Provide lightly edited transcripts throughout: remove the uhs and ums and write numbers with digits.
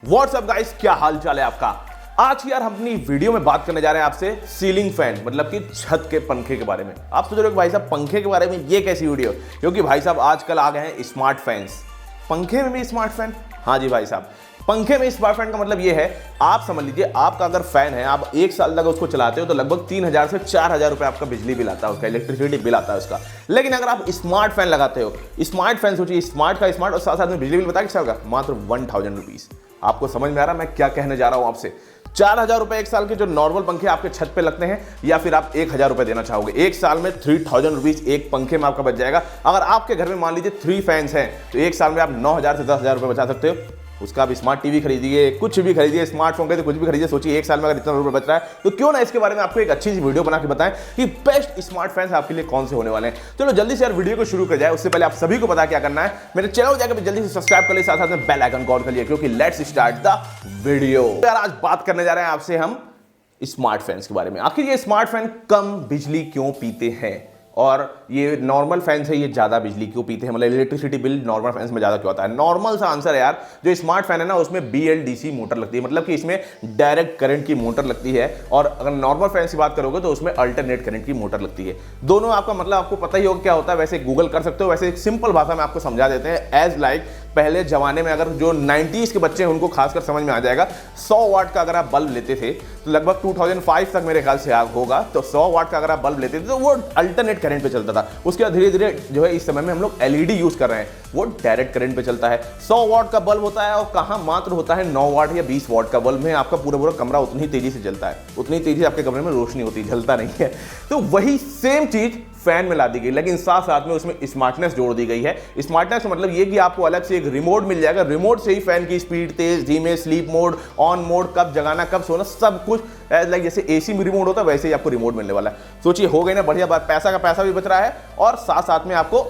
WhatsApp guys, क्या हाल चाल है आपका। आज यार हम अपनी वीडियो में बात करने जा रहे हैं आपसे सीलिंग फैन मतलब कि छत के पंखे के बारे में। आप सोच रहे हो भाई साहब पंखे के बारे में ये कैसी वीडियो, क्योंकि भाई साहब आजकल आ गए हैं स्मार्ट फैंस। पंखे में भी स्मार्ट फैन? हाँ जी भाई साहब, पंखे में स्मार्ट फैन का मतलब ये है, आप समझ लीजिए आपका अगर फैन है, आप एक साल तक उसको चलाते हो तो लगभग 3000 से 4000 रुपए आपका बिजली बिल आता है, उसका इलेक्ट्रिसिटी बिल आता है उसका। लेकिन अगर आप स्मार्ट फैन लगाते हो, स्मार्ट फैन सोचिए, स्मार्ट का स्मार्ट और साथ साथ में बिजली बिल बता कितना होगा, मात्र 1000 रुपीज। आपको समझ में आ रहा है मैं क्या कहने जा रहा हूं आपसे। 4000 रुपए एक साल के जो नॉर्मल पंखे आपके छत पे लगते हैं, या फिर आप 1000 रुपए देना चाहोगे, एक साल में 3000 रुपीज एक पंखे में आपका बच जाएगा। अगर आपके घर में मान लीजिए 3 फैंस हैं तो एक साल में आप 9000 से 10000 रुपए बचा सकते हो। उसका आप स्मार्ट टीवी खरीदिए, कुछ भी खरीदिए, स्मार्टफोन खरीदिए, कुछ भी खरीदिए। सोचिए एक साल में अगर इतना रुपए बच रहा है तो क्यों ना इसके बारे में आपको एक अच्छी सी वीडियो बना के बताएं कि बेस्ट स्मार्ट फैंस आपके लिए कौन से होने वाले हैं। चलो जल्दी से यार वीडियो को शुरू कर जाए। उससे पहले आप सभी को पता क्या करना है, मेरे चैनल जाकर जल्दी से सब्सक्राइब कर ले, साथ साथ में बेल आइकन कॉल कर लिए, क्योंकि लेट्स स्टार्ट द वीडियो। यार आज बात करने जा रहे हैं आपसे हम स्मार्ट फैंस के बारे में। आखिर ये स्मार्ट फैन कम बिजली क्यों पीते हैं, और ये नॉर्मल फैन से ये ज्यादा बिजली क्यों पीते हैं, मतलब इलेक्ट्रिसिटी बिल नॉर्मल फैन में ज्यादा क्यों आता है। नॉर्मल सा आंसर है यार, जो स्मार्ट फैन है ना उसमें BLDC मोटर लगती है, मतलब कि इसमें डायरेक्ट करंट की मोटर लगती है। और अगर नॉर्मल फैन की बात करोगे तो उसमें अल्टरनेट करंट की मोटर लगती है। दोनों आपका मतलब आपको पता ही होगा क्या होता है, वैसे गूगल कर सकते हो। वैसे एक सिंपल भाषा में आपको समझा देते हैं। एज लाइक पहले जमाने में अगर जो 90s के बच्चे हैं उनको खासकर समझ में आ जाएगा, 100 वाट का अगर आप बल्ब लेते थे तो लगभग 2005 तक मेरे ख्याल से होगा, तो 100 वाट का अगर आप बल्ब लेते थे तो वो अल्टरनेट करंट पे चलता था। उसके बाद धीरे धीरे जो है इस समय में हम लोग LED यूज कर रहे हैं, वो डायरेक्ट करंट पे चलता है। 100 वाट का बल्ब होता है और कहां मात्र होता है 9 वाट या 20 वाट का बल्ब में आपका पूरा कमरा उतनी तेजी से जलता है, उतनी तेजी से आपके कमरे में रोशनी होती है, जलता नहीं है। तो वही सेम चीज फैन में ला दी गई, लेकिन साथ साथ में उसमें स्मार्टनेस जोड़ दी गई है। स्मार्टनेस मतलब ये कि आपको अलग से एक रिमोट मिल जाएगा, रिमोट से ही फैन की स्पीड, तेज धीमे, स्लीप मोड, ऑन मोड, कब जगाना कब सोना, सब कुछ लाइक जैसे AC में रिमोट होता है वैसे ही आपको रिमोट मिलने वाला है। सोचिए हो गई ना बढ़िया बात, पैसा का पैसा भी बच रहा है और साथ साथ में आपको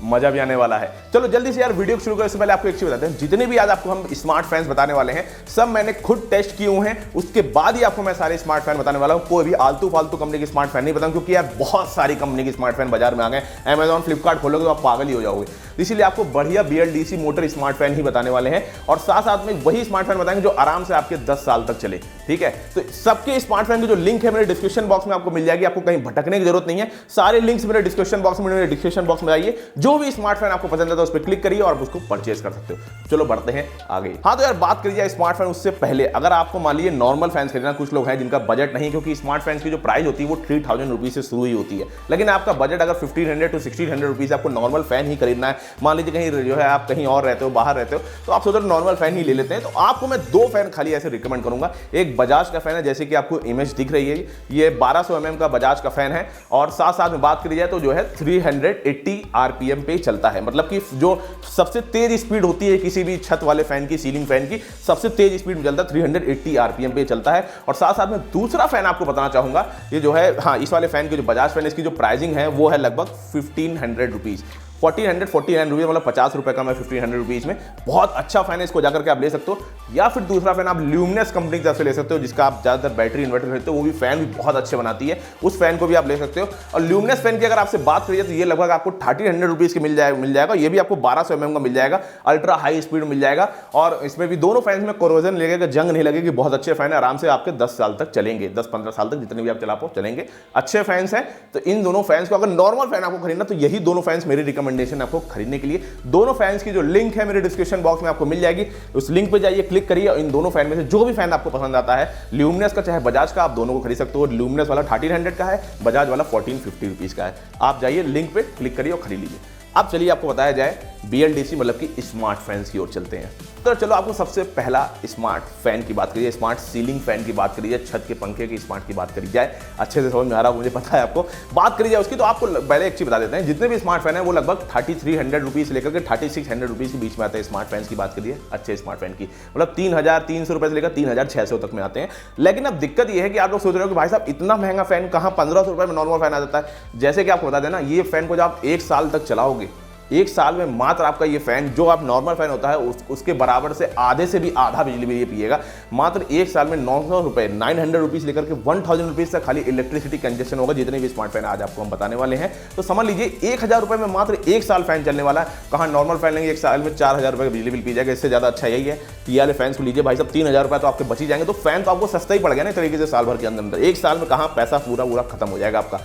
मजा भी आने वाला है। चलो जल्दी से यार वीडियो शुरू करने से पहले आपको एक चीज बताते हैं, जितने भी आज आपको हम स्मार्ट फैंस बताने वाले हैं सब मैंने खुद टेस्ट किए हुए हैं, उसके बाद ही आपको मैं सारे स्मार्ट फैन बताने वाला हूं। कोई भी आलतू फालतू कंपनी की स्मार्ट फैन नहीं बताऊं, क्योंकि यार बहुत सारी कंपनी की स्मार्ट फैन बाजार में आ गए। Amazon फ्लिपकार्ट खोलोगे तो आप पागल ही हो जाओगे। इसीलिए आपको बढ़िया BLDC मोटर स्मार्ट फैन ही बताने वाले हैं, और साथ साथ में वही स्मार्ट फैन बताएंगे जो आराम से आपके 10 साल तक चले। ठीक है, तो सबके स्मार्ट फैन की जो लिंक है मेरे डिस्क्रिप्शन बॉक्स में आपको मिल जाएगी, आपको कहीं भटकने की जरूरत नहीं है। सारे लिंक्स मेरे डिस्क्रिप्शन बॉक्स में आइए, जो भी स्मार्ट फैन आपको पसंद है तो उस पर क्लिक करिए और उसको परचेज कर सकते हो। चलो बढ़ते हैं आगे। हाँ तो यार बात करिए जाए स्मार्ट फैन, उससे पहले अगर आपको मान लीजिए नॉर्मल फैंस खरीदना, कुछ लोग हैं जिनका बजट नहीं, क्योंकि स्मार्ट फैंस की जो प्राइस होती है वो 3000 रुपीज से शुरू ही होती है। लेकिन आपका बजट अगर 1500 to 1600 रुपीज आपको नॉर्मल फैन ही खरीदना है, मान लीजिए कहीं जो है आप कहीं और रहते हो, बाहर रहते हो, तो आप सोचो नॉर्मल फैन ही ले लेते हैं, तो आपको मैं 2 फैन खाली ऐसे रिकमेंड करूंगा। एक बजाज का फैन है, जैसे कि आपको इमेज दिख रही है, ये 1200 mm का बजाज का फैन है, और साथ साथ में बात करी जाए तो जो है 380 RPM पे चलता है। मतलब कि जो सबसे तेज स्पीड होती है किसी भी छत वाले फैन की, सीलिंग फैन की सबसे तेज स्पीड में चलता है, 380 RPM पे चलता है। और साथ साथ में दूसरा फैन आपको बताना चाहूंगा, ये जो है, हाँ इस वाले फैन की जो बजाज फैन, इसकी जो प्राइसिंग है वो है लगभग 1500 रुपीज, 1449 रुपीज, मतलब 50 रुपए का मैं 1500 रुपीज में। बहुत अच्छा फैन है, इसको जाकर के आप ले सकते हो। या फिर दूसरा फैन आप ल्यूमिनस कंपनी की तरफ से ले सकते हो, जिसका आप ज्यादातर बैटरी इन्वर्टर खरीदते हो, वो भी फैन भी बहुत अच्छे बनाती है, उस फैन को भी आप ले सकते हो। और ल्यूमिनस फैन की अगर आपसे बात करिए तो ये लगभग आपको 1300 रुपीज के मिल जाएगा। ये भी आपको 1200 mm का मिल जाएगा, अल्ट्रा हाई स्पीड मिल जाएगा, और इसमें भी दोनों फैन में कोरोजन लगेगा, जंग नहीं लगेगी। बहुत अच्छे फैन है, आराम से आपके 10 साल तक चलेंगे, 10-15 साल तक जितने भी आप चला पाओ चलेंगे, अच्छे फैंस हैं। तो इन दोनों फैंस को अगर नॉर्मल फैन आपको खरीदना तो यही दोनों फैंस मेरी रिकमेंडेशन आपको खरीदने के लिए। दोनों फैंस की जो लिंक है मेरे डिस्क्रिप्शन बॉक्स में आपको मिल जाएगी, उस लिंक पे जाइए, क्लिक करिए, और इन दोनों फैन में से जो भी फैन आपको पसंद आता है, ल्यूमिनस का चाहे बजाज का, आप दोनों को खरीद सकते हो। ल्यूमिनस वाला 1300 का है, बजाज वाला 1450 रुपीज का है। आप जाइए लिंक पे क्लिक करिए और खरीद लीजिए। अब चलिए आपको बताया जाए BLDC मतलब कि स्मार्ट फैंस की ओर चलते हैं। तो चलो आपको सबसे पहला स्मार्ट फैन की बात करिए, स्मार्ट सीलिंग फैन की बात करिए, छत के पंखे की स्मार्ट की बात करी जाए। अच्छे से समझ में आ रहा है, मुझे पता है आपको। बात करी जाए उसकी तो आपको पहले एक चीज बता देते हैं, जितने भी स्मार्ट फैन है वो लगभग 3300 रुपीज से लेकर के 3600 रुपीज के बीच में आते हैं। स्मार्ट फैन की बात करिए, अच्छे स्मार्ट फैन की, मतलब 3300 रुपए से लेकर 3600 तक में आते हैं। लेकिन अब दिक्कत यह है कि आप लोग सोच रहे हो कि भाई साहब इतना महंगा फैन कहां, 1500 रुपए में नॉर्मल फैन आ जाता है। जैसे कि आपको बता देना, ये फैन को जब आप 1 साल तक चलाओगे एक साल में मात्र आपका ये फैन, जो आप नॉर्मल फैन होता है उसके बराबर से आधे से भी आधा बिजली बिल ये पिएगा। मात्र एक साल में 900 रुपये 900 रुपीज़ लेकर के 1000 रुपीज़ तक खाली इलेक्ट्रिसिटी कंजप्शन होगा, जितने भी स्मार्ट फैन आज आपको हम बताने वाले हैं। तो समझ लीजिए 1000 रुपये में मात्र एक साल फैन चलने वाला है। कहाँ नॉर्मल फैन लेंगे एक साल में 4000 रुपये का बिजली बिल पी जाएगा। इससे ज़्यादा अच्छा यही है कि ये वाले फैंस को लीजिए भाई साहब, 3000 रुपये तो आपके बच ही जाएंगे। तो फैन तो आपको सस्ता ही पड़ गया ना तरीके से साल भर के अंदर। एक साल में कहाँ पैसा पूरा खत्म हो जाएगा आपका।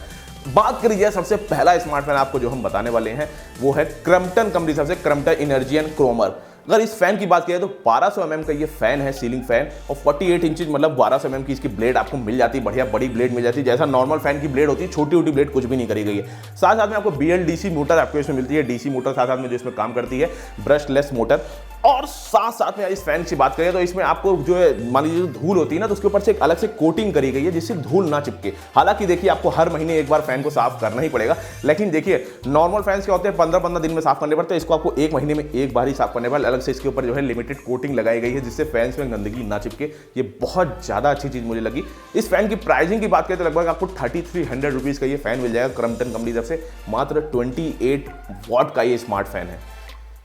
बात करिए सबसे पहला स्मार्ट फैन आपको जो हम बताने वाले हैं वो है क्रम्पटन कंपनी से क्रम्पटन एनर्जियन क्रोमर। अगर इस फैन की बात करें तो 1200 mm का ये फैन है, सीलिंग फैन, और 48 इंचज मतलब 1200 mm की इसकी ब्लेड आपको मिल जाती है। बढ़िया बड़ी ब्लेड मिल जाती है, जैसा नॉर्मल फैन की ब्लेड होती है, छोटी छोटी ब्लेड कुछ भी नहीं करी गई है। साथ साथ में आपको BLDC मोटर आपको इसमें मिलती है, DC मोटर साथ साथ में जो इसमें काम करती है, ब्रशलेस मोटर। और साथ साथ में इस फैन की बात करें तो इसमें आपको जो है मान लीजिए धूल होती है ना, तो उसके ऊपर से एक अलग से कोटिंग करी गई है जिससे धूल ना चिपके। हालांकि देखिए आपको हर महीने एक बार फैन को साफ करना ही पड़ेगा, लेकिन देखिए नॉर्मल फैंस क्या होते हैं 15-15 दिन में साफ करने पड़ते हैं, इसको आपको एक महीने में एक बार ही साफ करने पड़ेगा। अलग से इसके ऊपर जो है लिमिटेड कोटिंग लगाई गई है जिससे फैंस में गंदगी ना चिपके। ये बहुत ज़्यादा अच्छी चीज़ मुझे लगी। इस फैन की प्राइसिंग की बात करें तो लगभग आपको 3300 रुपीज़ का ये फैन मिल जाएगा क्रम्पटन कंपनी तरफ से। मात्र 28 वॉट का ये स्मार्ट फैन है।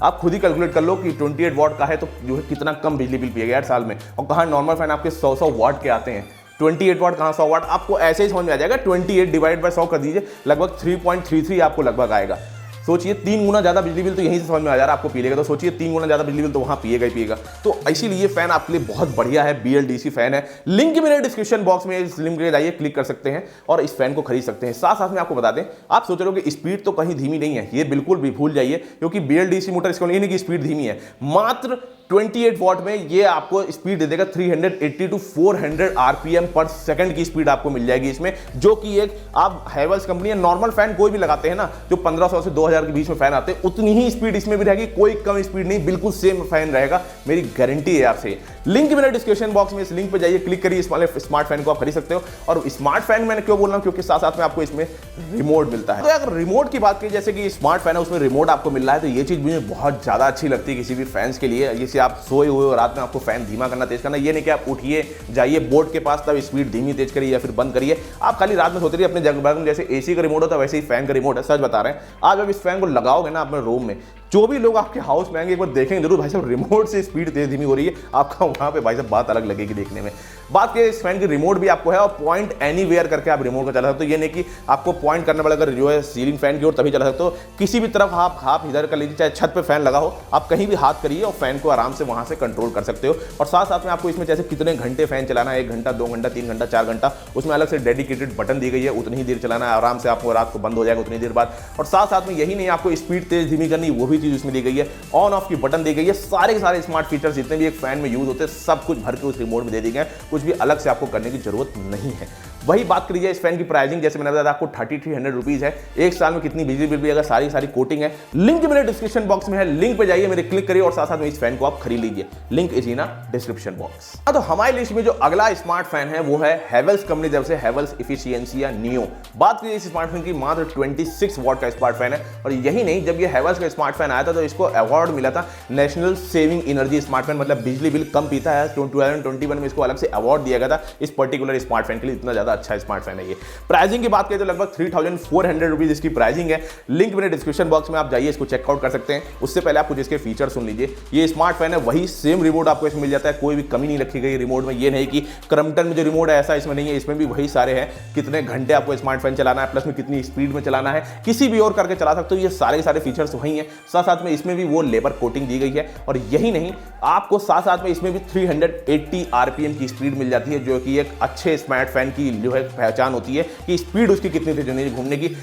आप खुद ही कैलकुलेट कर लो कि 28 वॉट का है तो जो है कितना कम बिजली बिल पिएगा यार साल में। और कहाँ नॉर्मल फैन आपके 100 वॉट के आते हैं, 28 वॉट कहाँ 100 वॉट, आपको ऐसे ही समझ में आ जाएगा। 28 डिवाइड बाय 100 कर दीजिए, लगभग 3.33 आपको लगभग आएगा। सोचिए 3 गुना ज़्यादा बिजली बिल तो यहीं से समझ में आ जा रहा है आपको पिएगा, तो सोचिए 3 गुना ज़्यादा बिजली बिल तो वहाँ पिएगा ही पिएगा। तो इसीलिए ये फैन आपके लिए बहुत बढ़िया है, BLDC फैन है। लिंक मेरे डिस्क्रिप्शन बॉक्स में, इस लिंक पे जाइए, क्लिक कर सकते हैं और इस फैन को खरीद सकते हैं। साथ साथ में आपको बता दें, आप सोच रहे हो कि स्पीड तो कहीं धीमी नहीं है, ये बिल्कुल भी भूल जाइए, क्योंकि BLDC मोटर इसको नहीं कि स्पीड धीमी है। मात्र 28 वॉट में ये आपको स्पीड दे देगा 380 to 400 RPM पर सेकंड की स्पीड आपको मिल जाएगी इसमें, जो कि एक आप हैवेल्स कंपनी है नॉर्मल फैन कोई भी लगाते हैं ना, जो 1500 से 2000 के बीच में फैन आते हैं, उतनी ही स्पीड इसमें भी रहेगी, कोई कम स्पीड नहीं, बिल्कुल सेम फैन रहेगा, मेरी गारंटी है आपसे। लिंक मेरे डिस्क्रिप्शन बॉक्स में, इस लिंक पे जाइए, क्लिक करिए, इस वाले स्मार्ट फैन को आप खरीद सकते हो। और स्मार्ट फैन मैंने क्यों बोल रहा हूं, क्योंकि साथ साथ में आपको इसमें रिमोट मिलता है। तो अगर रिमोट की बात की, जैसे कि स्मार्ट फैन है उसमें रिमोट आपको मिल रहा है, तो ये चीज मुझे बहुत ज्यादा अच्छी लगती है किसी भी फैंस के लिए। जैसे आप सोए हुए रात में आपको फैन धीमा करना, तेज करना, ये नहीं कि आप उठिए जाइए बोर्ड के पास तब स्पीड धीमी तेज करिए या फिर बंद करिए। आप खाली रात में सोते रहिए अपने जगह में, जैसे AC का रिमोट होता है वैसे ही फैन का रिमोट है। सच बता रहे हैं, आप जब इस फैन को लगाओगे ना अपने रूम में, जो भी लोग आपके हाउस में आएंगे एक बार देखेंगे जरूर भाई साहब रिमोट से स्पीड तेज धीमी हो रही है, आपका वहां पे भाई साहब बात अलग लगेगी देखने में। बात करें इस फैन की रिमोट भी आपको है, और पॉइंट एनीवेयर करके आप रिमोट को चला सकते हो। ये नहीं कि आपको पॉइंट करना पड़ेगा जो है सीलिंग फैन की ओर तभी चला सकते हो, किसी भी तरफ आप हाथ इधर कर लीजिए, चाहे छत पे फैन लगा हो, आप कहीं भी हाथ करिए और फैन को आराम से वहां से कंट्रोल कर सकते हो। और साथ साथ में आपको इसमें जैसे कितने घंटे फैन चलाना है, 1 घंटा 2 घंटा 3 घंटा 4 घंटा, उसमें अलग से डेडिकेटेड बटन दी गई है, उतनी ही देर चलाना है, आराम से आपको रात को बंद हो जाएगा उतनी देर बाद। और साथ साथ में यही नहीं, आपको स्पीड तेज धीमी करनी, वो भी चीज उसमें दी गई है, ऑन ऑफ की बटन दी गई है। सारे के सारे स्मार्ट फीचर्स जितने भी एक फैन में यूज होते हैं सब कुछ भर के उस रिमोट में दे दिए गए, कुछ भी अलग से आपको करने की जरूरत नहीं है। वही बात करिए इस फैन की प्राइसिंग, जैसे मैंने बताया आपको 3300 रुपीज़ है। एक साल में कितनी बिजली बिल भी अगर सारी कोटिंग है, लिंक मेरे डिस्क्रिप्शन बॉक्स में है, लिंक पे जाइए, मेरे क्लिक करिए और साथ साथ में इस फैन को आप खरीद लीजिए, link is in description box. तो हमारी लिस्ट में जो अगला स्मार्ट फैन है वो है हैवेल्स कंपनी तरफ से, हैवेल्स एफिशिएंसी नियो। बात करिए इस स्मार्ट फैन की, मात्र 26 वॉट का स्मार्ट फैन है। और यही नहीं, जब ये हैवेल्स का स्मार्ट फैन आया था तो इसको अवार्ड मिला था national saving energy smart fan, मतलब बिजली बिल कम पीता है। 2021 में इसको अलग से अवार्ड दिया गया था इस पर्टिकुलर स्मार्ट फैन के लिए, इतना ज्यादा अच्छा स्मार्ट फैन है ये। प्राइसिंग की बात करें तो लगभग 3400 रुपीज इसकी प्राइसिंग है। लिंक मेरे डिस्क्रिप्शन बॉक्स में, आप जाइए इसको चेकआउट कर सकते हैं। उससे पहले आप कुछ इसके फीचर सुन लीजिए। ये स्मार्ट फैन है, वही सेम रिमोट आपको इसमें मिल जाता है, कोई भी कमी नहीं रखी गई रिमोट में। ये नहीं कि क्रम्पटन में जो रिमोट है ऐसा इसमें नहीं है, इसमें भी वही सारे हैं, कितने घंटे आपको स्मार्ट फैन चलाना है, प्लस में कितनी स्पीड में चलाना है, किसी भी और करके चला सकते हो, ये सारे के सारे फीचर्स वही हैं। साथ साथ में इसमें भी वो लेबर कोटिंग दी गई है। और यही नहीं, आपको साथ साथ में इसमें भी 380 RPM की स्पीड मिल जाती है, जो कि एक अच्छे स्मार्ट फैन की जो है पहचान होती है कि स्पीड उसकी कितनी तेज होनी है घूमने की।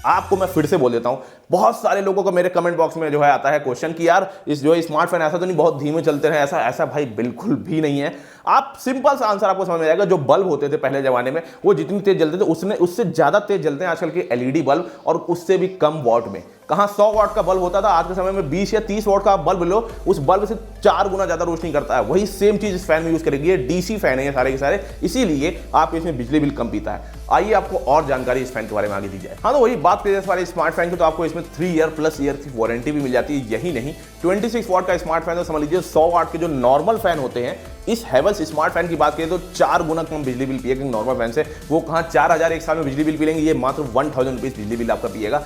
आपको मैं फिर से बोल देता हूं, बहुत सारे लोगों को मेरे कमेंट बॉक्स में जो है आता है क्वेश्चन कि यार इस जो स्मार्ट फैन ऐसा तो नहीं बहुत धीमे चलते हैं, ऐसा भाई बिल्कुल भी नहीं है। आप सिंपल सा आंसर आपको समझ में आएगा। जो बल्ब होते थे पहले जमाने में वो जितनी तेज जलते थे उससे ज्यादा तेज जलते हैं आजकल के LED बल्ब, और उससे भी कम वॉट में। कहां 100 वॉट का बल्ब होता था, आज के समय में 20 या 30 वॉट का बल्ब लो, उस बल्ब से 4 गुना ज्यादा रोशनी करता है। वही सेम चीज इस फैन में यूज करेगी। ये DC फैन है ये सारे के सारे, इसीलिए आप इसमें बिजली बिल कम पीता है। आइए आपको और जानकारी इस फैन के बारे में आगे दी जाए। हाँ, तो वही बात करें इस वाले स्मार्ट फैन की, तो आपको इसमें 3 ईयर प्लस ईयर की वारंटी भी मिल जाती है। यही नहीं, 26 वॉट का स्मार्ट फैन, तो समझ लीजिए 100 वाट के जो नॉर्मल फैन होते हैं, इस हैवेल्स स्मार्ट फैन की बात करें तो 4 गुना कम बिजली बिल पिएगा नॉर्मल फैन से। वो कहां 4000 एक साल में बिजली बिल पी लेंगे, ये मात्र 1000 रुपीज बिजली बिल आपका पिएगा।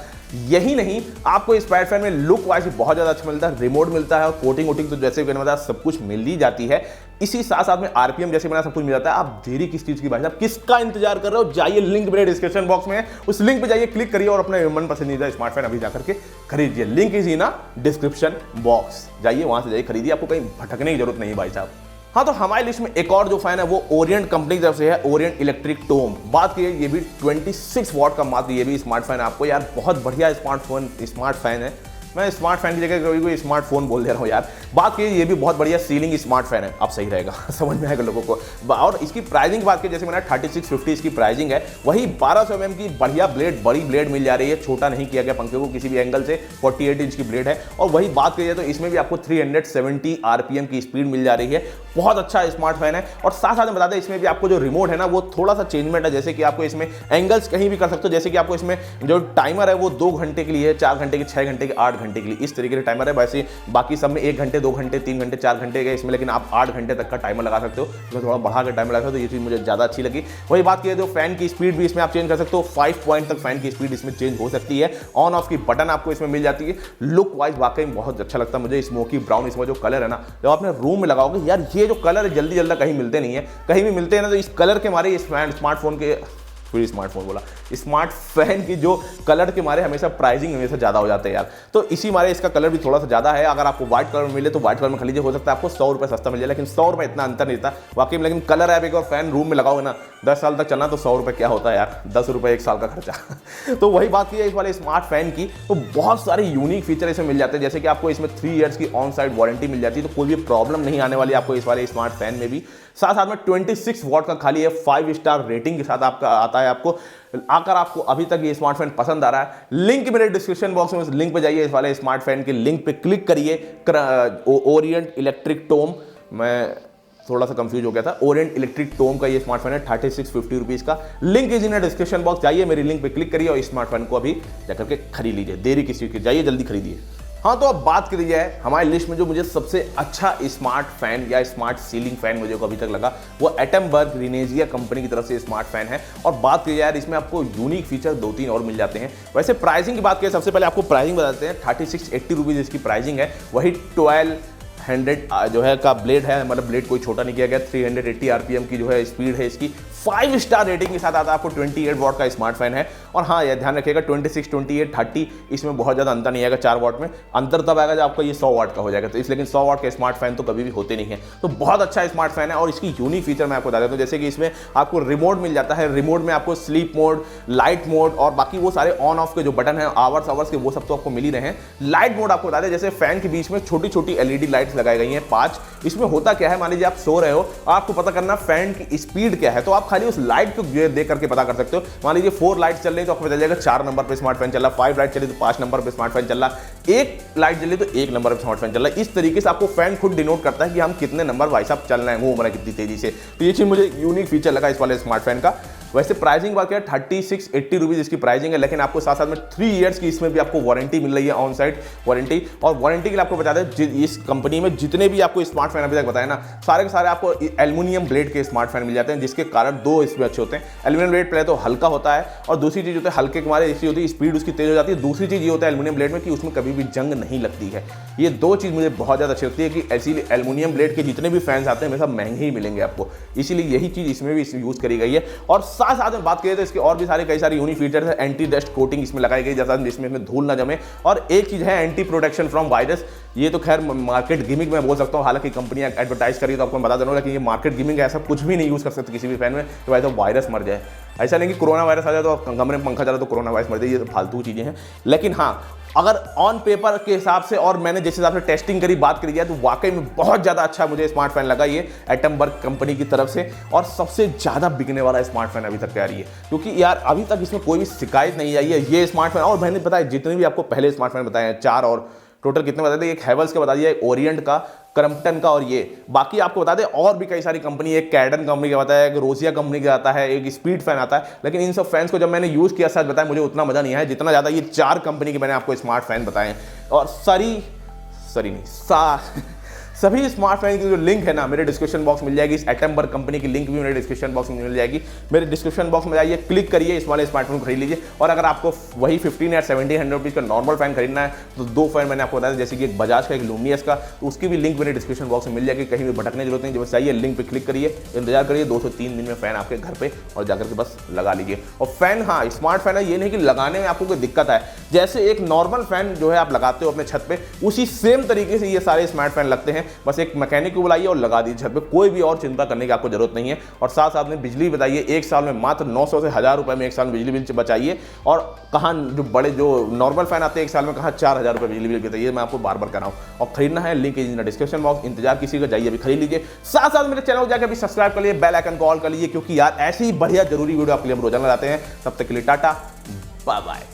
यही नहीं, आपको इस स्मार्ट फैन में लुक वाइज बहुत ज़्यादा अच्छा मिलता है, रिमोट मिलता है और कोटिंग वोटिंग तो जैसे मैंने बताया सब कुछ मिल ही जाती है। इसी साथ साथ में आरपीएम जैसे मैंने सब कुछ मिल जाता है। आप देरी किस चीज़ की भाई साहब, किसका इंतजार कर रहे हो? जाइए, लिंक मेरे डिस्क्रिप्शन बॉक्स में है, उस लिंक पे जाइए, क्लिक करिए और अपने मन पसंदीदा स्मार्ट फैन अभी जाकर के खरीदिए। Link is in description box, जाइए वहां से जाइए खरीदिए, आपको कहीं भटकने की जरूरत नहीं है भाई साहब। हाँ, तो हमारी लिस्ट में एक और जो फैन है वो ओरिएंट कंपनी की तरफ से है, ओरिएंट इलेक्ट्रिक टोम। बात की ये भी 26 वॉट का मात्र ये भी स्मार्ट फैन है। आपको यार बहुत बढ़िया स्मार्ट फैन है। मैं स्मार्ट फैन की जगह कभी कोई स्मार्टफोन बोल दे रहा हूँ यार। बात की ये भी बहुत बढ़िया सीलिंग स्मार्ट फैन है, अब सही रहेगा समझ में आएगा लोगों को। और इसकी प्राइसिंग की बात की, जैसे मैंने 3650 इसकी प्राइसिंग है, वही 1200 mm की बढ़िया ब्लेड, बड़ी ब्लेड मिल जा रही है। छोटा नहीं किया गया पंखे को किसी भी एंगल से, 48 इंच की ब्लेड है। और वही बात करिए तो इसमें भी आपको 370 RPM की स्पीड मिल जा रही है। बहुत अच्छा स्मार्ट फैन है। और साथ साथ में बता दें, इसमें भी आपको जो रिमोट है ना वो थोड़ा सा चेंजमेंट है, जैसे कि आपको इसमें एंगल्स कहीं भी कर सकते हो। जैसे कि आपको इसमें जो टाइमर है वो 2 घंटे के लिए है, 4 घंटे के, 6 घंटे के, 8 घंटे के लिए, इस तरीके से टाइमर है। वैसे बाकी सब में 1 घंटे, 2 घंटे, 3 घंटे, 4 घंटे का इसमें, लेकिन आप 8 घंटे तक का टाइमर लगा सकते हो। तो थोड़ा बढ़ा कर टाइमर लगा सकते हो, ये चीज़ मुझे ज़्यादा अच्छी लगी। वही बात की तो फैन की स्पीड भी इसमें आप चेंज कर सकते हो, 5 पॉइंट तक फैन की स्पीड इसमें चेंज हो सकती है। ऑन ऑफ की बटन आपको इसमें मिल जाती है। लुक वाइज वाकई में बहुत अच्छा लगता है मुझे। स्मोकी ब्राउन इसमें जो कलर है ना, जब आपने रूम में लगाओगे यार, ये जो कलर है जल्दी जल्दी कहीं मिलते नहीं है। कहीं भी मिलते हैं ना तो इस कलर के मारे इस स्मार्टफोन के, फिर स्मार्टफोन बोला, स्मार्ट फैन की जो कलर के मारे हमेशा प्राइसिंग हमेशा ज़्यादा हो जाता है यार। तो इसी मारे इसका कलर भी थोड़ा सा ज़्यादा है। अगर आपको व्हाइट कलर में मिले तो व्हाइट कलर में खरीदिए, हो सकता है आपको 100 रुपये सस्ता मिल जाए, लेकिन 100 रुपये इतना अंतर नहीं था वाकई में। लेकिन कलर है, एक और फैन रूम में लगाओगे ना, 10 साल तक चलना, तो 100 रुपये क्या होता है यार, 10 रुपये 1 साल का खर्चा तो वही बात की है इस वाले स्मार्ट फैन की। तो बहुत सारे यूनिक फीचर इसमें मिल जाते हैं, जैसे कि आपको इसमें 3 ईयर्स की ऑन साइड वारंटी मिल जाती है, तो कोई भी प्रॉब्लम नहीं आने वाली आपको इस वाले स्मार्ट फैन में भी। साथ साथ में 26 वॉट का खाली है, 5 स्टार रेटिंग के साथ आपका आता है। आपको अगर आपको अभी तक ये स्मार्टफोन पसंद आ रहा है, लिंक मेरे डिस्क्रिप्शन बॉक्स में, उस लिंक पे जाइए, इस वाले स्मार्ट फैन के लिंक पे क्लिक करिए। ओरिएंट इलेक्ट्रिक टोम, मैं थोड़ा सा कंफ्यूज हो गया था, ओरिएंट इलेक्ट्रिक टोम का ये स्मार्टफोन है, 3650 रुपीज़ का। Link is in description box, जाइए मेरी लिंक पे क्लिक करिए और इस स्मार्टफोन को अभी जाकर के खरीद लीजिए। देरी किसी की, जाइए जल्दी खरीदिए। हाँ, तो अब बात करी जाए हमारी लिस्ट में जो मुझे सबसे अच्छा स्मार्ट फैन या स्मार्ट सीलिंग फैन मुझे को अभी तक लगा, वो एटमबर्ग रिनेजिया कंपनी की तरफ से स्मार्ट फैन है। और बात करी जाए इसमें आपको यूनिक फीचर 2-3 और मिल जाते हैं। वैसे प्राइसिंग की बात करें, सबसे पहले आपको प्राइसिंग बताते हैं। 3680 रुपीज़ इसकी प्राइसिंग है। वही 1200 जो है का ब्लेड है, मतलब ब्लेड कोई छोटा नहीं किया गया। 380 RPM की जो है स्पीड है इसकी। 5 स्टार रेटिंग के साथ आता है। आपको 28 वॉट का स्मार्ट फैन है। और हाँ, यह ध्यान रखिएगा 26, 28, 30 इसमें बहुत ज़्यादा अंतर नहीं आएगा। 4 वॉट में अंतर तब आएगा जब आपका ये 100 वॉट का हो जाएगा। तो इस, लेकिन 100 वॉट के स्मार्ट फैन तो कभी भी होते नहीं है। तो बहुत अच्छा स्मार्ट फैन है। और इसकी यूनिक फीचर मैं आपको बता देता हूँ, जैसे कि इसमें आपको रिमोट मिल जाता है। रिमोट में आपको स्लीप मोड, लाइट मोड और बाकी वो सारे ऑन ऑफ के जो बटन है, आवर्स के, वो सब तो आपको मिल ही रहे हैं। लाइट मोड आपको बता दें, जैसे फैन के बीच में छोटी छोटी LED लाइट्स लगाई गई हैं 5। इसमें होता क्या है, मान लीजिए आप सो रहे हो, आपको पता करना फैन की स्पीड क्या है, तो आप खाली उस लाइट को देख करके पता कर सकते हो। मान लीजिए 4 लाइट चल रही है तो आपको पता चलेगा 4 नंबर पे स्मार्ट फैन चल रहा है, 5 लाइट चली तो 5 नंबर पे स्मार्ट फैन चल रहा है, 1 लाइट चली तो 1 नंबर पे स्मार्ट फैन चल रहा है। इस तरीके से आपको फैन खुद डिनोट करता है कि हम कितने नंबर भाई साहब चल रहे हैं, घूम रहे हैं कितनी तेजी से। तो ये चीज मुझे यूनिक फीचर लगा इस वाले स्मार्ट फैन का। वैसे प्राइसिंग बात करें 3680 रुपीज़ इसकी प्राइसिंग है, लेकिन आपको साथ साथ में 3 ईयर्स की इसमें भी आपको वारंटी मिल रही है, ऑन साइड वारंटी। और वारंटी के लिए आपको बता दें, इस कंपनी में जितने भी आपको स्मार्ट फैन अभी तक बताए ना, सारे के सारे आपको एल्युमिनियम ब्लेड के स्मार्ट फैन मिल जाते हैं, जिसके कारण 2 इसमें अच्छे होते हैं। एल्युमिनियम ब्लेड पहले तो हल्का होता है, और दूसरी चीज़ होता है हल्के के मारे ऐसी होती है स्पीड उसकी तेज हो जाती है। दूसरी चीज़ ये होता है एल्युमिनियम ब्लेड में कि उसमें कभी भी जंग नहीं लगती है। ये 2 चीज़ मुझे बहुत ज़्यादा अच्छी लगती है कि ऐसी एल्युमिनियम ब्लेड के जितने भी फैंस आते हैं हमेशा महंगे ही मिलेंगे आपको, इसीलिए यही चीज़ इसमें भी यूज़ करी गई है। और साथ साथ में बात करें तो इसके और भी कई सारे यूनिक फीचर्स है। एंटी डस्ट कोटिंग इसमें लगाई गई, जैसा जिसमें धूल ना जमे। और एक चीज है एंटी प्रोटेक्शन फ्रॉम वायरस। ये तो खैर मार्केट गिमिक में बोल सकता हूँ, हालांकि कंपनियां एडवर्टाइज करी तो आपको बता देना, लेकिन ये मार्केट गिमिक है, ऐसा कुछ भी नहीं यूज कर सकते किसी भी फैन में तो भाई तो वायरस मर जाए। ऐसा नहीं कि कोरोना वायरस आ जाए तो कमरे में पंखा चला तो कोरोना वायरस मर जाए, ये तो फालतू चीजें हैं। लेकिन हाँ, अगर ऑन पेपर के हिसाब से और मैंने जिस हिसाब से टेस्टिंग करी, बात करी जाए, तो वाकई में बहुत ज़्यादा अच्छा मुझे स्मार्ट फैन लगा ये एटमबर्ग कंपनी की तरफ से। और सबसे ज़्यादा बिकने वाला स्मार्ट फैन अभी तक तैयारी है, क्योंकि यार अभी तक इसमें कोई भी शिकायत नहीं आई है ये स्मार्ट फैन। और मैंने बताया जितने भी आपको पहले स्मार्ट फैन बताए हैं 4, और टोटल कितने बताए थे, एक हैवेल्स का बता दिया, एक ओरिएंट का, क्रम्पटन का, और ये बाकी आपको बता दें और भी कई सारी कंपनी, एक कैडन कंपनी का बताया, एक रोसिया कंपनी का आता है, एक स्पीड फैन आता है। लेकिन इन सब फैंस को जब मैंने यूज़ किया, सच बताया मुझे उतना मज़ा नहीं आया जितना ज़्यादा ये 4 कंपनी के मैंने आपको स्मार्ट फैन बताए हैं। और सभी स्मार्ट फैन की जो लिंक है ना मेरे डिस्क्रिप्शन बॉक्स मिल जाएगी। इस एटम्बर कंपनी की लिंक भी मेरे डिस्क्रिप्शन बॉक्स में मिल जाएगी। मेरे डिस्क्रिप्शन बॉक्स में जाइए, क्लिक करिए, इस वाले स्मार्टफोन को खरीद लीजिए। और अगर आपको वही 15 या 1700 रुपीज़ का नॉर्मल फैन खरीदना है तो 2 फैन मैंने आपको बताया, जैसे कि एक बजाज का, एक लूमियस का, तो उसकी भी लिंक मेरे डिस्क्रिप्शन बॉक्स में मिल जाएगी। कहीं भी भटकने की जरूरत नहीं, जब चाहिए लिंक पे क्लिक करिए, इंतजार करिए, 2 से 3 दिन में फैन आपके घर पे और जाकर के बस लगा लीजिए। और फैन, हाँ स्मार्ट फैन है, ये नहीं कि लगाने में आपको कोई दिक्कत है। जैसे एक नॉर्मल फैन जो है आप लगाते हो अपने छत पे, उसी सेम तरीके से ये सारे स्मार्ट फैन लगते हैं। बस एक मैकेनिक को बुलाइए और लगा दीजिए छत पे, कोई भी और चिंता करने की आपको जरूरत नहीं है। और साथ साथ में बिजली बताइए, एक साल में मात्र 900 से 1000 रुपए में एक साल में बिजली बिल बचाइए। और कहाँ जो बड़े जो नॉर्मल फैन आते हैं एक साल में, कहाँ 4000 रुपए बिजली बिल बताइए। मैं आपको बार बार कराऊं। और खरीदना है, link is in description box, इंतजार किसी का, जाइए अभी खरीद लीजिए। साथ साथ मेरे चैनल को जाकर भी सब्सक्राइब कर लीजिए, बेल आइकन को ऑल कर लीजिए, क्योंकि यार ऐसी ही बढ़िया जरूरी वीडियो आपके लिए हम रोजाना लाते हैं। तब तक के लिए टाटा, बाय बाय।